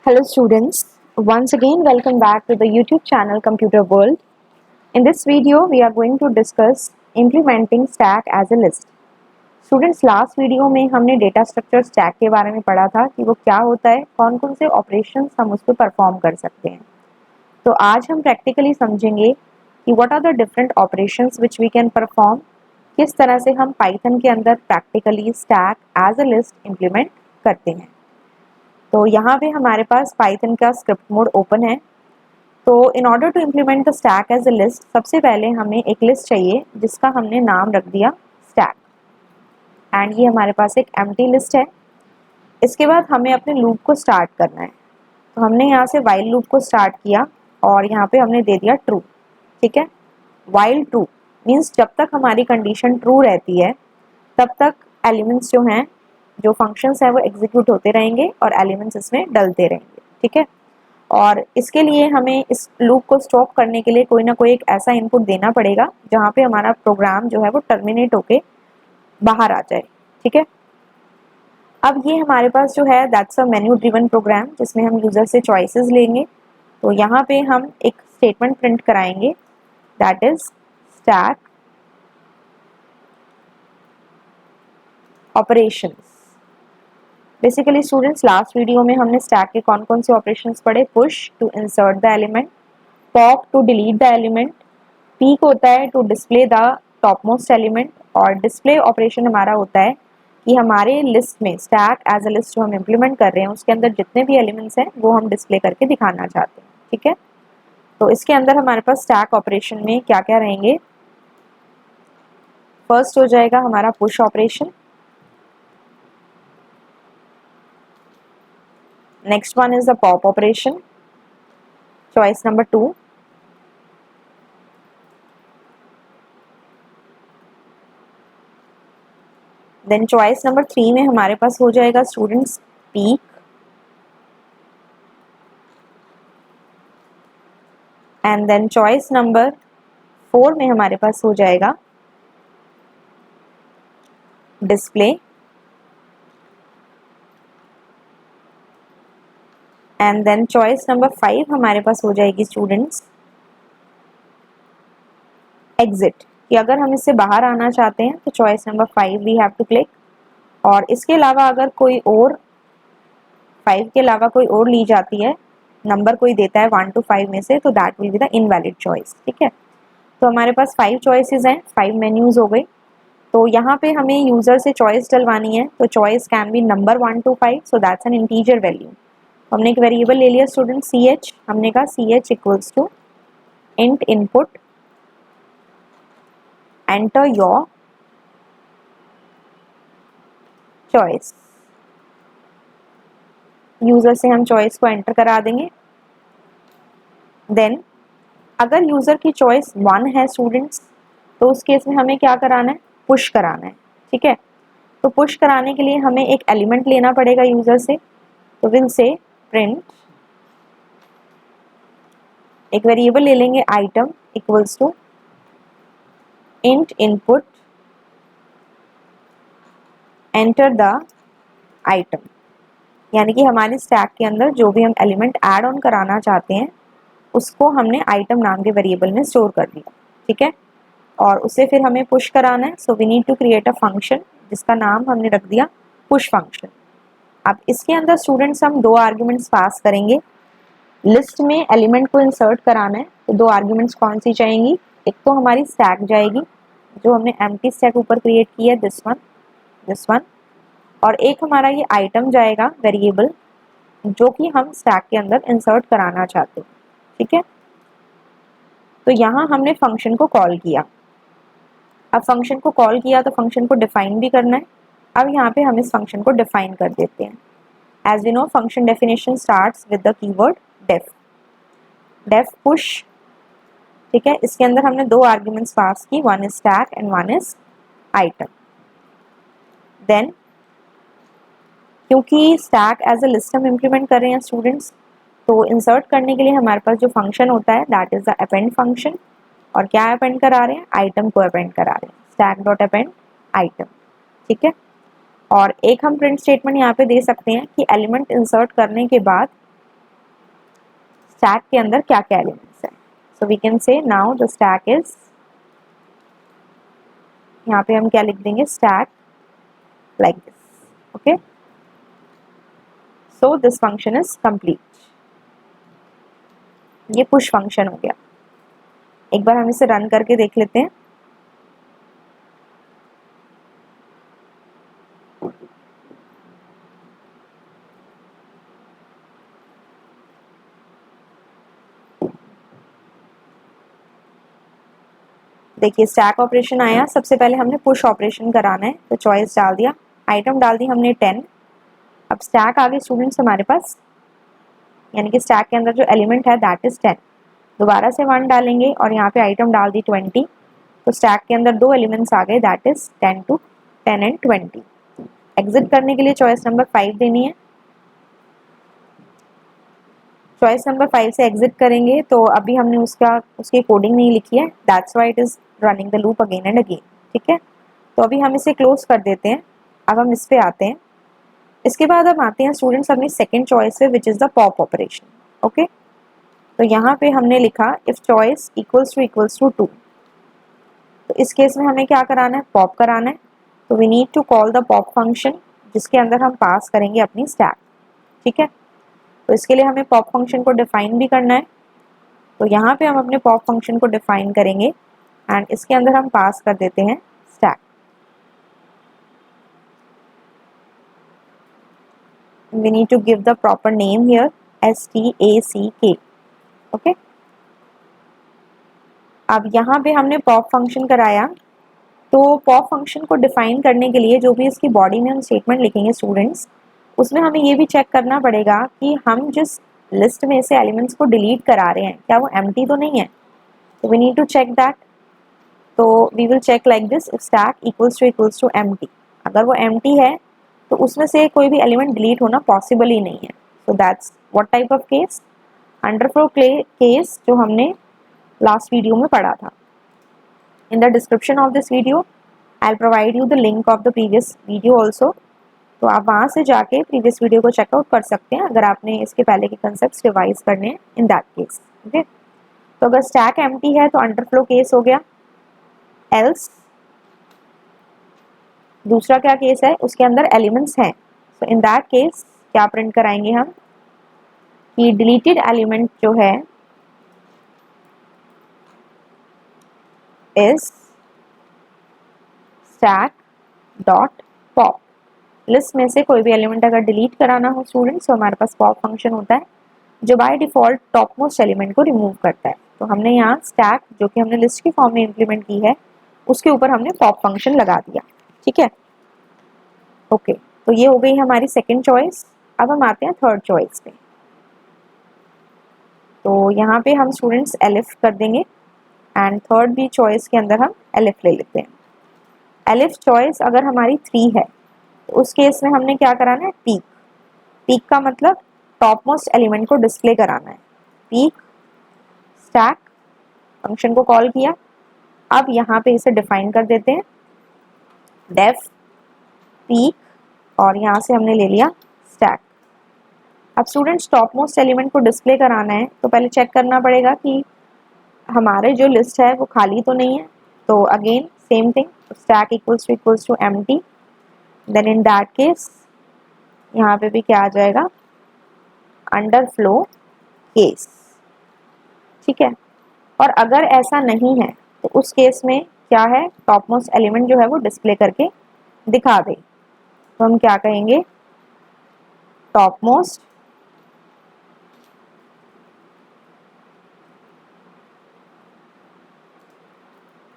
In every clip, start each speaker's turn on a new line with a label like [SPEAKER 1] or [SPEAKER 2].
[SPEAKER 1] Hello students, once again welcome back to the YouTube channel Computer World. In this video we are going to discuss implementing stack as a list. Students last video में हमने data structure stack के बारे में पढ़ा था कि वो क्या होता है, कौन कौन से operations हम उस पर perform कर सकते हैं. तो आज हम practically समझेंगे कि what are the different operations which we can perform, किस तरह से हम Python के अंदर practically stack as a list implement करते हैं. तो यहाँ पे हमारे पास पाइथन का स्क्रिप्ट मोड ओपन है. तो in order to implement the stack as a list, सबसे पहले हमें एक लिस्ट चाहिए जिसका हमने नाम रख दिया स्टैक, एंड ये हमारे पास एक एम्प्टी लिस्ट है. इसके बाद हमें अपने लूप को स्टार्ट करना है. तो हमने यहाँ से वाइल लूप को स्टार्ट किया और यहाँ पे हमने दे दिया ट्रू. ठीक है, वाइल ट्रू मीन्स जब तक हमारी कंडीशन ट्रू रहती है तब तक एलिमेंट्स जो हैं, जो फंक्शंस हैं वो एग्जीक्यूट होते रहेंगे और एलिमेंट्स इसमें डलते रहेंगे. ठीक है, और इसके लिए हमें इस लूप को स्टॉप करने के लिए कोई ना कोई एक ऐसा इनपुट देना पड़ेगा जहाँ पे हमारा प्रोग्राम जो है वो टर्मिनेट होके बाहर आ जाए. ठीक है, अब ये हमारे पास जो है that's a menu driven program जिसमें हम यूज़र से चॉइसेस लेंगे. तो यहाँ पे हम एक स्टेटमेंट प्रिंट कराएंगे that is stack operations. Basically students last video में हमने स्टैक के कौन कौन से ऑपरेशंस पढ़े. Push to insert the element, pop to delete the element, peek होता है to display the top most element, और डिस्प्ले ऑपरेशन हमारा होता है कि हमारे लिस्ट में स्टैक एज अ लिस्ट जो हम इम्प्लीमेंट कर रहे हैं उसके अंदर जितने भी एलिमेंट्स हैं वो हम डिस्प्ले करके दिखाना चाहते हैं. ठीक है, तो इसके अंदर हमारे पास स्टैक ऑपरेशन में क्या क्या रहेंगे. फर्स्ट हो जाएगा हमारा push operation. Next one is the pop operation, choice number 2. Then choice number 3 में हमारे पास हो जाएगा students peak. And then choice number 4 में हमारे पास हो जाएगा display. And then choice number 5 हमारे पास हो जाएगी students exit, कि अगर हम इससे बाहर आना चाहते हैं तो choice number 5 we have to click. और इसके अलावा अगर कोई और 5 के अलावा कोई और ली जाती है, नंबर कोई देता है 1 to 5 में से, तो that will be the invalid choice. ठीक है, तो हमारे पास 5 चॉइसेस हैं, 5 मेन्यूज हो गए. तो यहाँ पे हमें यूज़र से चॉइस डलवानी है. तो choice can be number 1 to 5, so that's an integer value. हमने एक वेरिएबल ले लिया स्टूडेंट CH. हमने कहा CH equals to int input enter your choice. User से हम चॉइस को एंटर करा देंगे. देन अगर यूज़र की चॉइस 1 है स्टूडेंट्स, तो उस केस में हमें क्या कराना है, पुश कराना है. ठीक है, तो पुश कराने के लिए हमें एक एलिमेंट लेना पड़ेगा यूज़र से. तो विल से प्रिंट, एक वेरिएबल ले लेंगे item equals to int input enter the item. यानी कि हमारी स्टैक के अंदर जो भी हम एलिमेंट ऐड ऑन कराना चाहते हैं उसको हमने आइटम नाम के वेरिएबल में स्टोर कर दिया. ठीक है, और उसे फिर हमें पुश कराना है. So we need to create a function जिसका नाम हमने रख दिया पुश फंक्शन. अब इसके अंदर स्टूडेंट्स हम 2 आर्ग्यूमेंट्स पास करेंगे. लिस्ट में एलिमेंट को इंसर्ट कराना है तो 2 आर्ग्यूमेंट्स कौन सी जाएंगी. एक तो हमारी स्टैक जाएगी जो हमने एम्प्टी स्टैक ऊपर क्रिएट की है, दिस वन, और एक हमारा ये आइटम जाएगा वेरिएबल जो कि हम स्टैक के अंदर इंसर्ट कराना चाहते हैं. ठीक है, तो यहाँ हमने फंक्शन को कॉल किया. अब फंक्शन को कॉल किया तो फंक्शन को डिफाइन भी करना है. अब यहाँ पे हम इस फंक्शन को डिफाइन कर देते हैं. As we know function definition starts with the keyword def push. ठीक है, इसके अंदर हमने 2 आर्ग्यूमेंट्स पास की, 1 is stack and 1 is item. Then क्योंकि स्टैक एज अ लिस्ट हम इम्प्लीमेंट कर रहे हैं स्टूडेंट्स, तो इंसर्ट करने के लिए हमारे पास जो फंक्शन होता है that is the append function. और क्या अपेंड करा रहे हैं, आइटम को अपेंड करा रहे हैं, स्टैक डॉट अपेंड आइटम. ठीक है, और एक हम प्रिंट स्टेटमेंट यहाँ पे दे सकते हैं कि एलिमेंट इंसर्ट करने के बाद स्टैक के अंदर क्या क्या एलिमेंट्स हैं। So we can say now the stack is, यहाँ पे हम क्या लिख देंगे, stack like this, okay. So this function is complete. ये पुश फंक्शन हो गया। एक बार हम इसे रन करके देख लेते हैं। देखिए स्टैक ऑपरेशन आया, सबसे पहले हमने पुश ऑपरेशन कराना है तो चॉइस डाल दिया, आइटम डाल दी हमने 10। अब स्टैक आगे स्टूडेंट्स हमारे पास, यानी कि स्टैक के अंदर जो एलिमेंट है दैट इज 10। दोबारा से 1 डालेंगे और यहाँ पे आइटम डाल दी 20, तो स्टैक के अंदर 2 एलिमेंट्स आ गए दैट इज 10 एंड 20। एग्जिट करने के लिए चॉइस नंबर 5 देनी है। चॉइस नंबर 5 से एग्जिट करेंगे तो अभी हमने उसकी कोडिंग नहीं लिखी है, that's why it is running the loop again and again, ठीक है। तो अभी हम इसे क्लोज कर देते हैं। अब हम इस पे आते हैं। इसके बाद हम आते हैं स्टूडेंट्स अपनी सेकेंड चॉइस पे which is the pop operation, okay. तो यहाँ पे हमने लिखा इफ चॉइस इक्वल्स टू 2। तो इस केस में हमें क्या कराना है, पॉप कराना है। तो we need to call the pop function जिसके अंदर हम पास करेंगे अपनी स्टैक, ठीक है। तो इसके लिए हमें पॉप फंक्शन को डिफाइन भी करना है। तो यहाँ पे हम अपने पॉप फंक्शन को डिफाइन करेंगे एंड इसके अंदर हम पास कर देते हैं stack. We need to give the proper name here, stack, okay। अब यहाँ पे हमने पॉप फंक्शन कराया, तो पॉप फंक्शन को डिफाइन करने के लिए जो भी इसकी बॉडी में हम स्टेटमेंट लिखेंगे स्टूडेंट्स, उसमें हमें ये भी चेक करना पड़ेगा कि हम जिस लिस्ट में से एलिमेंट्स को डिलीट करा रहे हैं क्या वो एम्प्टी तो नहीं है। तो we need to check that. तो we will check like this, if stack equals to empty. अगर वो एम्प्टी है तो उसमें से कोई भी एलिमेंट डिलीट होना पॉसिबल ही नहीं है। So that's what type of case, underflow case जो हमने लास्ट वीडियो में पढ़ा था। In the description of this video I will provide you the link of the previous video also. तो आप वहाँ से जाके प्रीवियस वीडियो को चेकआउट कर सकते हैं अगर आपने इसके पहले के कंसेप्ट रिवाइज करने हैं इन दैट केस, ओके। तो अगर स्टैक एम्प्टी है तो अंडरफ्लो केस हो गया। एल्स दूसरा क्या केस है, उसके अंदर एलिमेंट्स हैं, सो इन दैट केस क्या प्रिंट कराएंगे हम कि डिलीटेड एलिमेंट जो है is stack dot pop. List में से कोई भी एलिमेंट अगर डिलीट कराना हो स्टूडेंट्स तो हमारे पास पॉप फंक्शन होता है जो by default top most element को रिमूव करता है। तो हमने यहाँ स्टैक जो कि हमने लिस्ट की फॉर्म में इंप्लीमेंट की है उसके ऊपर हमने पॉप फंक्शन लगा दिया, ठीक है, ओके। तो ये हो गई हमारी सेकेंड चॉइस। अब हम आते हैं थर्ड चॉइस पे। तो यहाँ पे हम स्टूडेंट्स एलिफ कर देंगे एंड थर्ड भी चॉइस के अंदर हम एलिफ ले लेते हैं। एलिफ चॉइस अगर हमारी 3 है तो उस केस में हमने क्या कराना है, पीक। पीक का मतलब टॉप मोस्ट एलिमेंट को डिस्प्ले कराना है। पीक स्टैक फंक्शन को कॉल किया। अब यहाँ पे इसे डिफाइन कर देते हैं, डेफ पीक और यहाँ से हमने ले लिया स्टैक। अब स्टूडेंट्स टॉप मोस्ट एलिमेंट को डिस्प्ले कराना है तो पहले चेक करना पड़ेगा कि हमारे जो लिस्ट है वो खाली तो नहीं है। तो again same thing, stack equals to empty. Then in that case यहाँ पे भी क्या आ जाएगा, अंडरफ्लो केस, ठीक है। और अगर ऐसा नहीं है तो उस केस में क्या है, टॉप मोस्ट एलिमेंट जो है वो डिस्प्ले करके दिखा दे। तो हम क्या कहेंगे, टॉप मोस्ट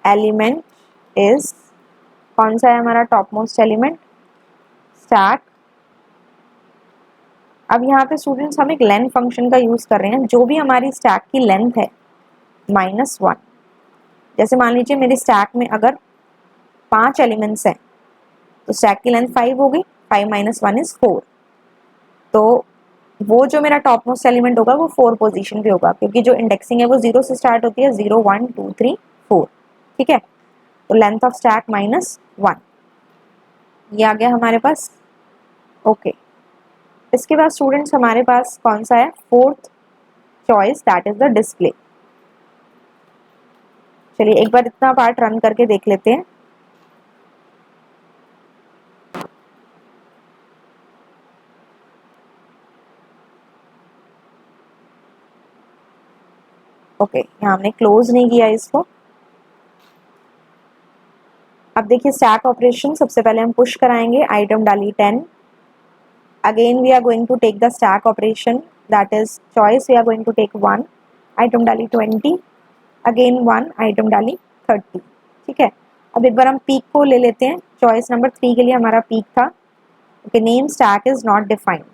[SPEAKER 1] एलिमेंट इज, कौन सा है हमारा टॉप मोस्ट एलिमेंट, स्टैक। अब यहाँ पे स्टूडेंट्स हम एक लेंथ फंक्शन का यूज कर रहे हैं। जो भी हमारी स्टैक की लेंथ है -1, जैसे मान लीजिए मेरी स्टैक में अगर 5 एलिमेंट्स हैं तो स्टैक की लेंथ 5 होगी, 5 - 1 इज 4। तो वो जो मेरा टॉप मोस्ट एलिमेंट होगा वो 4 पोजीशन पे होगा क्योंकि जो इंडेक्सिंग है वो 0 से स्टार्ट होती है, 0 1 2 3 4, ठीक है। तो लेंथ ऑफ स्टैक -1 ये आ गया हमारे पास, ओके। इसके बाद स्टूडेंट्स हमारे पास कौन सा है, fourth choice, that is the display. चलिए एक बार इतना पार्ट रन करके देख लेते हैं. ओके, यहाँ हमने क्लोज नहीं किया इसको. अब देखिए स्टैक ऑपरेशन, सबसे पहले हम पुश कराएंगे, आइटम डाली 10. Again we are going to take the stack operation, that is choice, we are going to take 1, item डाली 20, अगेन 1, आइटम डाली 30. ठीक है. अब एक बार हम पीक को ले लेते हैं. चॉइस नंबर 3 के लिए हमारा पीक था. Okay, name stack is not defined,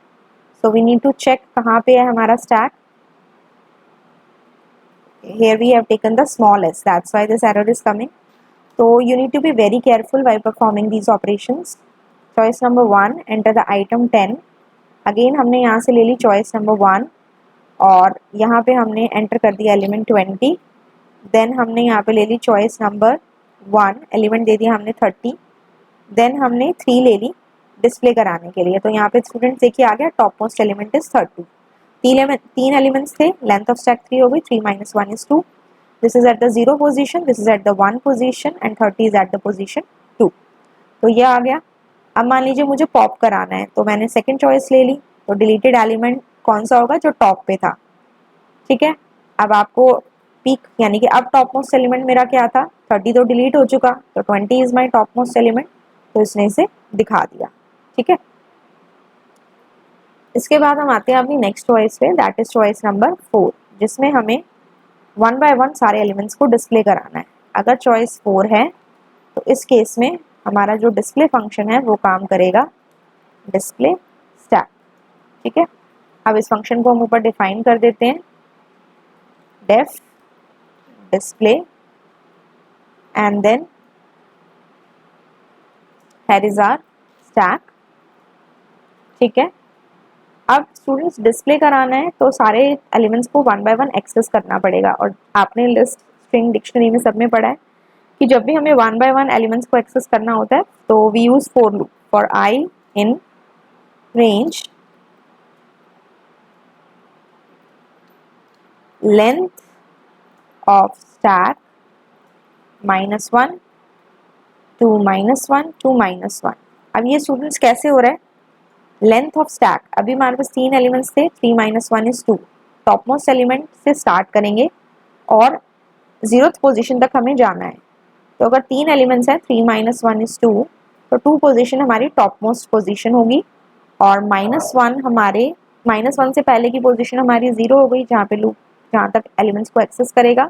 [SPEAKER 1] so we need to check कहाँ पे है हमारा stack. Here we have taken the small s, that's why this error is coming. So you need to be very careful while performing these operations. Choice number 1, enter the item 10. Again हमने यहाँ से ले ली choice number 1 और यहाँ पे हमने enter कर दिया element 20. Then हमने यहाँ पे ले ली choice number 1, element दे दिया हमने 30. Then हमने 3 ले ली display कराने के लिए. तो यहाँ पे students देखिए आ गया top most element is 30. तीन एलिमेंट्स थे, लेंथ ऑफ स्टैक 3 हो गई, 3 - 1 is 2. This is at the 0 position, this is at the 1 position and 30 is at the position 2. तो ये आ गया. अब मान लीजिए मुझे पॉप कराना है, तो मैंने सेकंड चॉइस ले ली. तो डिलीटेड एलिमेंट कौन सा होगा, जो टॉप पे था. ठीक है. अब आपको पीक यानी कि अब टॉप मोस्ट एलिमेंट मेरा क्या था, 30 तो डिलीट हो चुका, तो 20 is my top most element, तो इसने इसे दिखा दिया. ठीक है. इसके बाद हम आते हैं अपनी नेक्स्ट चॉइस पे, दैट इज चॉइस नंबर 4, जिसमें हमें 1 बाय 1 सारे एलिमेंट्स को डिस्प्ले कराना है. अगर चॉइस 4 है तो इस केस में हमारा जो डिस्प्ले फंक्शन है वो काम करेगा डिस्प्ले स्टैक. ठीक है. अब इस फंक्शन को हम ऊपर डिफाइन कर देते हैं, def display and then here is our stack. ठीक है. अब स्टूडेंट्स डिस्प्ले कराना है तो सारे एलिमेंट्स को 1 बाय 1 एक्सेस करना पड़ेगा. और आपने लिस्ट, स्ट्रिंग, डिक्शनरी में सब में पढ़ा है कि जब भी हमें 1 बाय 1 एलिमेंट्स को एक्सेस करना होता है तो we use for loop for I in range length of stack -1 2 -1 2 -1. अब ये स्टूडेंट्स कैसे हो रहा है, लेंथ ऑफ स्टैक. अभी हमारे पास 3 एलिमेंट्स थे, 3 - 1 is 2. टॉप मोस्ट एलिमेंट से स्टार्ट करेंगे और 0th पोजीशन तक हमें जाना है. तो अगर 3 एलिमेंट्स हैं, 3 - 1 is 2, तो 2 पोजीशन हमारी टॉप मोस्ट पोजीशन होगी और -1 हमारे -1 से पहले की पोजीशन हमारी 0 हो गई, जहाँ पे लूप जहाँ तक एलिमेंट्स को एक्सेस करेगा.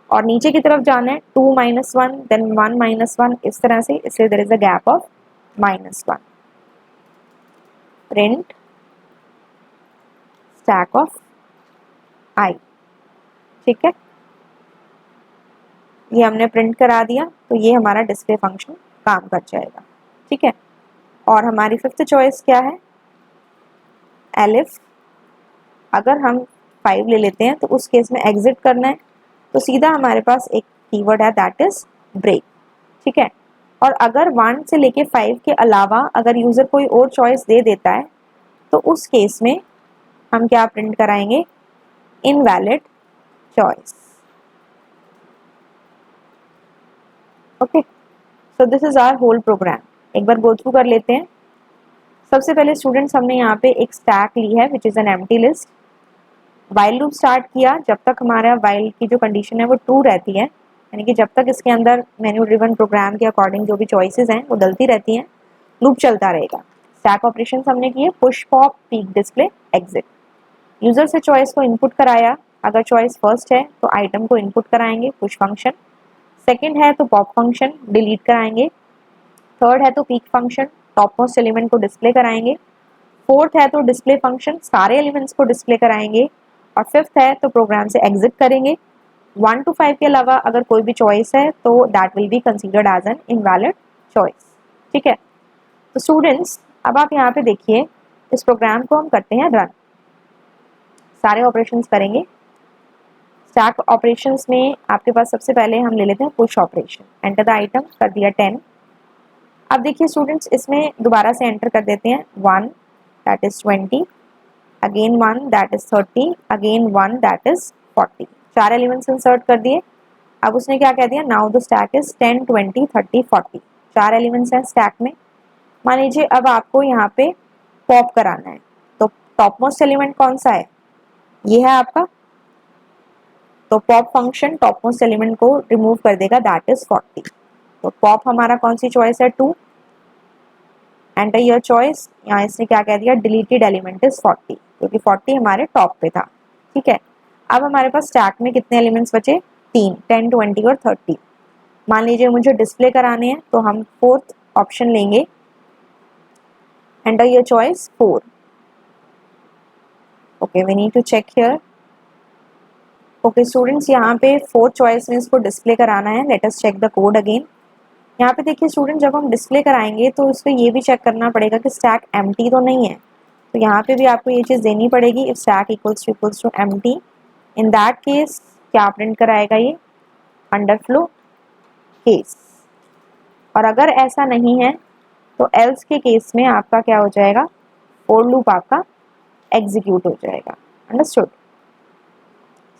[SPEAKER 1] और नीचे की तरफ जाना है 2 - 1 देन 1 - 1, इस तरह से, इसलिए there is a gap of -1. Print stack of I. ठीक है. ये हमने प्रिंट करा दिया, तो ये हमारा डिस्प्ले फंक्शन काम कर जाएगा. ठीक है. और हमारी 5th चॉइस क्या है, एलिफ. अगर हम 5 ले लेते हैं तो उस केस में एग्जिट करना है, तो सीधा हमारे पास एक कीवर्ड है, दैट इज ब्रेक. ठीक है. और अगर 1 से लेके 5 के अलावा अगर यूजर कोई और चॉइस दे देता है तो उस केस में हम क्या प्रिंट कराएंगे, invalid choice. Okay. So this is our whole program. एक बार गो थ्रू कर लेते हैं. सबसे पहले स्टूडेंट्स हमने यहाँ पे एक स्टैक ली है which is an empty list. While loop start किया, जब तक हमारा वाइल की जो कंडीशन है वो ट्रू रहती है, यानी कि जब तक इसके अंदर मेन्यू ड्रिवन प्रोग्राम के अकॉर्डिंग जो भी चॉइसेस हैं वो डलती रहती हैं, लूप चलता रहेगा. स्टैक ऑपरेशन हमने किए, push, pop, peak, display, exit. User से चॉइस को इनपुट कराया. अगर चॉइस फर्स्ट है तो आइटम को इनपुट कराएंगे, पुश फंक्शन. सेकंड है तो पॉप फंक्शन, डिलीट कराएंगे. थर्ड है तो peak function, top most element को डिस्प्ले कराएंगे. फोर्थ है तो डिस्प्ले फंक्शन, सारे एलिमेंट्स को डिस्प्ले कराएंगे. और फिफ्थ है तो प्रोग्राम से एग्जिट करेंगे. 1 to 5 के अलावा अगर कोई भी चॉइस है तो that will be considered as an invalid choice. ठीक है. तो स्टूडेंट्स अब आप यहाँ पे देखिए, इस प्रोग्राम को हम करते हैं रन. सारे ऑपरेशंस करेंगे. स्टैक ऑपरेशंस में आपके पास सबसे पहले हम ले लेते हैं push operation. Enter the item कर दिया 10. अब देखिए स्टूडेंट्स, इसमें दोबारा से एंटर कर देते हैं 1, that is 20. Again 1 that is 30, again 1 that is 40। 4 elements insert कर दिए। अब उसने क्या कह दिया, now the stack is 10 20 30 40। 4 elements हैं स्टैक में। मान लीजिए अब आपको यहाँ पे पॉप कराना है, तो टॉप मोस्ट एलिमेंट कौन सा है, ये है आपका। तो pop function top most element को रिमूव कर देगा, दैट इज 40। तो पॉप हमारा कौन सी चॉइस है, 2। Enter your choice. यहाँ इसने क्या कह दिया, डिलीटेड एलिमेंट इज 40, क्योंकि 40 हमारे टॉप पे था। ठीक है, अब हमारे पास स्टैक में कितने एलिमेंट्स बचे, 3, 10 20 और 30। मान लीजिए मुझे डिस्प्ले कराने हैं, तो हम फोर्थ ऑप्शन लेंगे, enter your choice 4। Okay, we need to check here. Okay students, यहाँ पे फोर्थ चॉइस में इसको डिस्प्ले कराना है। Let us check the code again. यहाँ पे देखिए स्टूडेंट, जब हम डिस्प्ले कराएंगे तो उसको ये भी चेक करना पड़ेगा कि स्टैक एम्प्टी तो नहीं है। तो यहाँ पे भी आपको ये चीज़ देनी पड़ेगी, if stack equals to empty, in that case क्या प्रिंट कराएगा ये, अंडरफ्लो केस। और अगर ऐसा नहीं है तो एल्स के केस में आपका क्या हो जाएगा, फॉर लूप आपका एग्जीक्यूट हो जाएगा। Understood?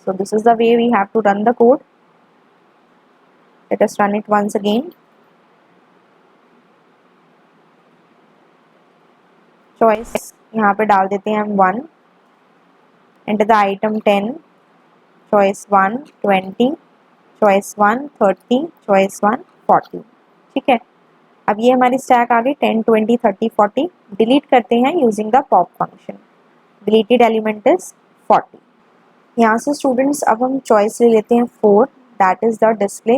[SPEAKER 1] So this is the way we have to run the code. Let us run it once again. Choice यहाँ पे डाल देते हैं हम 1, enter the item 10, choice 1 20, choice 1 30, choice 1 40। ठीक है, अब ये हमारी स्टैक आ गई 10 20 30 40। डिलीट करते हैं using the pop function, deleted element is 40। यहाँ से स्टूडेंट्स अब हम चॉइस ले लेते हैं 4, that is the display.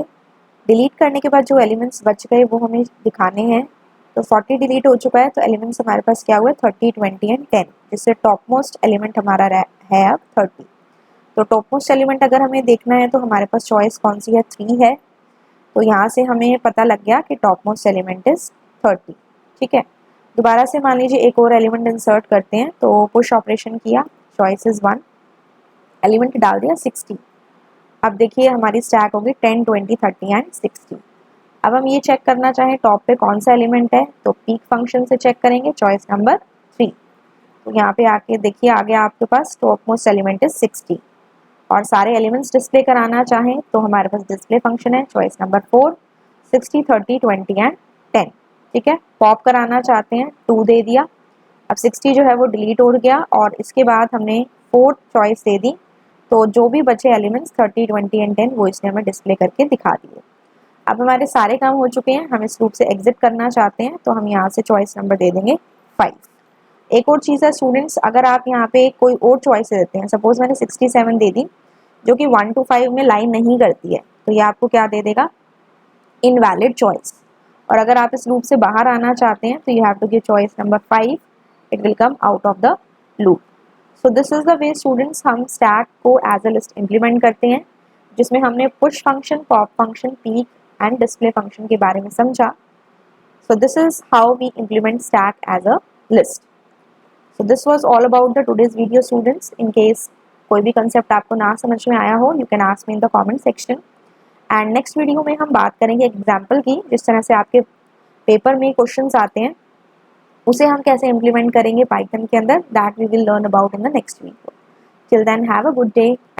[SPEAKER 1] Delete करने के बाद जो एलिमेंट्स बच गए वो हमें दिखाने हैं। तो 40 डिलीट हो चुका है, तो एलिमेंट्स हमारे पास क्या हुए, 30 20 एंड 10, जिससे टॉप मोस्ट एलिमेंट हमारा है अब 30। तो टॉप मोस्ट एलिमेंट अगर हमें देखना है तो हमारे पास चॉइस कौन सी है, 3 है। तो यहाँ से हमें पता लग गया कि टॉप मोस्ट एलिमेंट इज 30। ठीक है, दोबारा से मान लीजिए एक और एलिमेंट इंसर्ट करते हैं, तो पुश ऑपरेशन किया, चॉइस इज 1, एलिमेंट डाल दिया 60। अब देखिए हमारी स्टैक होगी 10 20 30 एंड 60। अब हम ये चेक करना चाहें टॉप पे कौन सा एलिमेंट है, तो पीक फंक्शन से चेक करेंगे, चॉइस नंबर 3। तो यहाँ पे आके देखिए आगे आपके पास टॉप मोस्ट एलिमेंट इज 60। और सारे एलिमेंट्स डिस्प्ले कराना चाहें तो हमारे पास डिस्प्ले फंक्शन है, चॉइस नंबर 4, 60 30 20 एंड 10। ठीक है, पॉप कराना चाहते हैं, 2 दे दिया। अब 60 जो है वो डिलीट हो गया, और इसके बाद हमने 4 चॉइस दे दी। तो जो भी बचे एलिमेंट्स 30 20 एंड 10 वो इसने हमें डिस्प्ले करके दिखा दिए। अब हमारे सारे काम हो चुके हैं, हम इस लूप से एग्जिट करना चाहते हैं, तो हम यहाँ से चॉइस नंबर दे देंगे 5। एक और चीज़ है स्टूडेंट्स, अगर आप यहाँ पे कोई और चॉइस देते हैं, सपोज मैंने 67 दे दी जो कि 1 to 5 में लाइन नहीं करती है, तो ये आपको क्या दे देगा, इनवैलिड चॉइस। और अगर आप इस लूप से बाहर आना चाहते हैं तो you have to give choice number 5, it will come out of the loop. So this is the way students हम स्टैक को एज अ लिस्ट इम्प्लीमेंट करते हैं, जिसमें हमने push function, pop function, peek and display function के बारे में समझा। So this is how we implement stack as a list. So this was all about the today's video students. In case कोई भी कंसेप्ट आपको ना समझ में आया हो, you can ask me in the comment section. And next video में हम बात करेंगे एग्जाम्पल की, जिस तरह से आपके पेपर में क्वेश्चंस आते हैं उसे हम कैसे इम्प्लीमेंट करेंगे पाइथन के अंदर, that we will learn about in the next video. Till then have a good day.